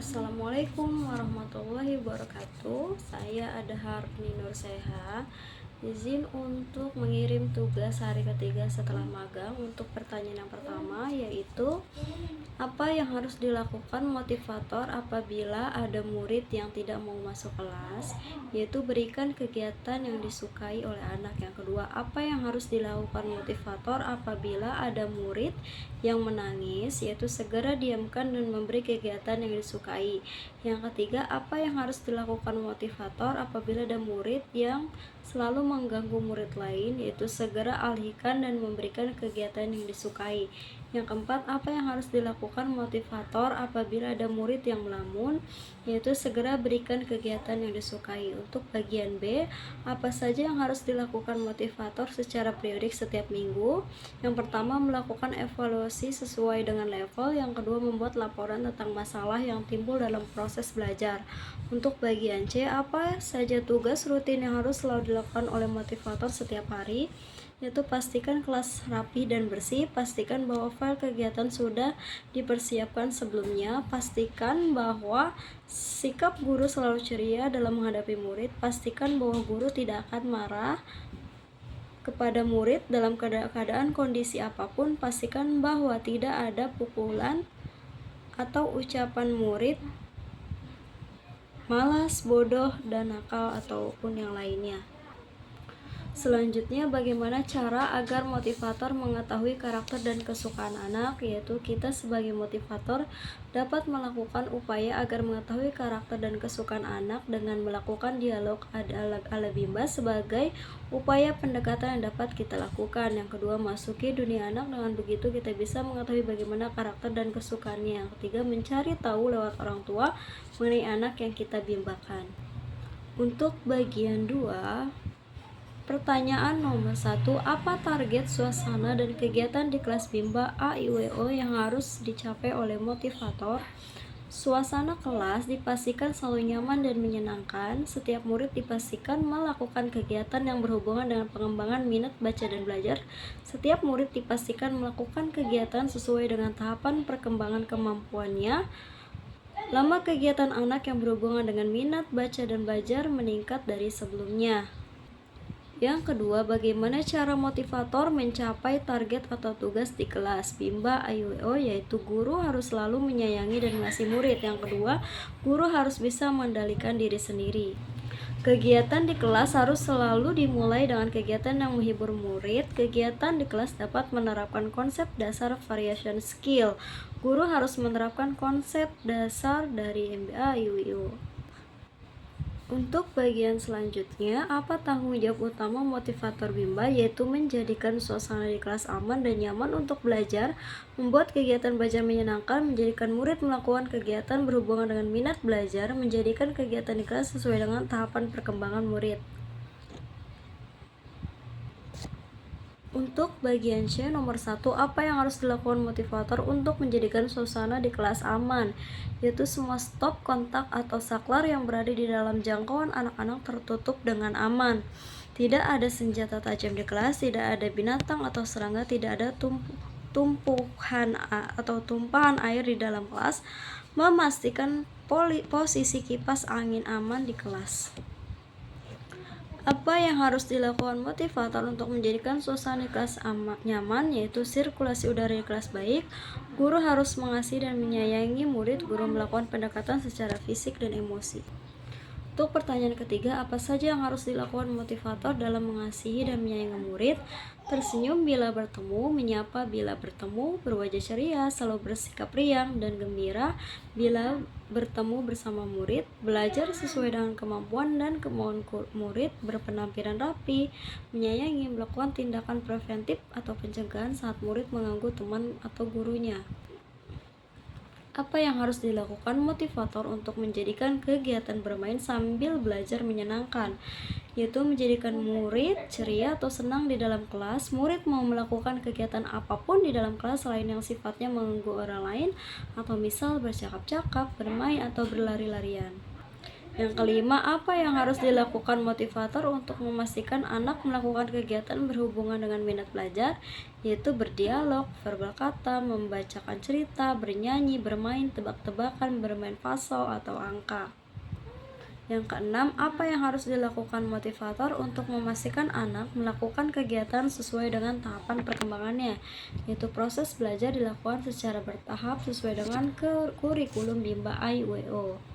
Assalamualaikum warahmatullahi wabarakatuh. Saya Adhar Nur Seha. Izin untuk mengirim tugas hari ketiga setelah magang. Untuk pertanyaan yang pertama yaitu, apa yang harus dilakukan motivator apabila ada murid yang tidak mau masuk kelas? Yaitu berikan kegiatan yang disukai oleh anak. Yang kedua, apa yang harus dilakukan motivator apabila ada murid yang menangis? Yaitu segera diamkan dan memberi kegiatan yang disukai. Yang ketiga, apa yang harus dilakukan motivator apabila ada murid yang selalu mengganggu murid lain? Yaitu segera alihkan dan memberikan kegiatan yang disukai. Yang keempat, apa yang harus dilakukan motivator apabila ada murid yang melamun? Yaitu segera berikan kegiatan yang disukai. Untuk bagian B, apa saja yang harus dilakukan motivator secara periodik setiap minggu? Yang pertama, melakukan evaluasi sesuai dengan level. Yang kedua, membuat laporan tentang masalah yang timbul dalam proses belajar. Untuk bagian C, apa saja tugas rutin yang harus selalu dilakukan oleh motivator setiap hari? Yaitu pastikan kelas rapi dan bersih, pastikan bahwa file kegiatan sudah dipersiapkan sebelumnya, pastikan bahwa sikap guru selalu ceria dalam menghadapi murid, pastikan bahwa guru tidak akan marah kepada murid dalam keadaan kondisi apapun, pastikan bahwa tidak ada pukulan atau ucapan murid malas, bodoh, dan nakal ataupun yang lainnya. Selanjutnya, bagaimana cara agar motivator mengetahui karakter dan kesukaan anak? Yaitu kita sebagai motivator dapat melakukan upaya agar mengetahui karakter dan kesukaan anak dengan melakukan dialog ala Bimba sebagai upaya pendekatan yang dapat kita lakukan. Yang kedua, masuki dunia anak, dengan begitu kita bisa mengetahui bagaimana karakter dan kesukaannya. Yang ketiga, mencari tahu lewat orang tua mengenai anak yang kita bimbakan. Untuk bagian 2, pertanyaan nomor 1, apa target suasana dan kegiatan di kelas Bimba AIWO yang harus dicapai oleh motivator? Suasana kelas dipastikan selalu nyaman dan menyenangkan. Setiap murid dipastikan melakukan kegiatan yang berhubungan dengan pengembangan minat baca dan belajar. Setiap murid dipastikan melakukan kegiatan sesuai dengan tahapan perkembangan kemampuannya. Lama kegiatan anak yang berhubungan dengan minat baca dan belajar meningkat dari sebelumnya. Yang kedua, bagaimana cara motivator mencapai target atau tugas di kelas Bimba AIWO? Yaitu guru harus selalu menyayangi dan mengasihi murid. Yang kedua, guru harus bisa mengendalikan diri sendiri. Kegiatan di kelas harus selalu dimulai dengan kegiatan yang menghibur murid. Kegiatan di kelas dapat menerapkan konsep dasar variation skill. Guru harus menerapkan konsep dasar dari MBA AIWO. Untuk bagian selanjutnya, apa tanggung jawab utama motivator Bimba? Yaitu menjadikan suasana di kelas aman dan nyaman untuk belajar, membuat kegiatan belajar menyenangkan, menjadikan murid melakukan kegiatan berhubungan dengan minat belajar, menjadikan kegiatan di kelas sesuai dengan tahapan perkembangan murid. Untuk bagian C nomor 1, apa yang harus dilakukan motivator untuk menjadikan suasana di kelas aman? Yaitu semua stop, kontak, atau saklar yang berada di dalam jangkauan anak-anak tertutup dengan aman. Tidak ada senjata tajam di kelas, tidak ada binatang atau serangga, tidak ada tumpuhan atau tumpahan air di dalam kelas. Memastikan posisi kipas angin aman di kelas. Apa yang harus dilakukan motivator untuk menjadikan suasana kelas nyaman? Yaitu sirkulasi udara di kelas baik. Guru harus mengasihi dan menyayangi murid. Guru melakukan pendekatan secara fisik dan emosi. Untuk pertanyaan ketiga, apa saja yang harus dilakukan motivator dalam mengasihi dan menyayangi murid? Tersenyum bila bertemu, menyapa bila bertemu, berwajah ceria, selalu bersikap riang dan gembira bila bertemu bersama murid, belajar sesuai dengan kemampuan dan kemauan murid, berpenampilan rapi, menyayangi, melakukan tindakan preventif atau pencegahan saat murid mengganggu teman atau gurunya. Apa yang harus dilakukan motivator untuk menjadikan kegiatan bermain sambil belajar menyenangkan? Yaitu menjadikan murid ceria atau senang di dalam kelas. Murid mau melakukan kegiatan apapun di dalam kelas selain yang sifatnya mengganggu orang lain, atau misal bercakap-cakap, bermain, atau berlari-larian. Yang kelima, apa yang harus dilakukan motivator untuk memastikan anak melakukan kegiatan berhubungan dengan minat belajar, yaitu berdialog, verbal kata, membacakan cerita, bernyanyi, bermain tebak-tebakan, bermain puzzle atau angka. Yang keenam, apa yang harus dilakukan motivator untuk memastikan anak melakukan kegiatan sesuai dengan tahapan perkembangannya, yaitu proses belajar dilakukan secara bertahap sesuai dengan kurikulum BIMBA IWO.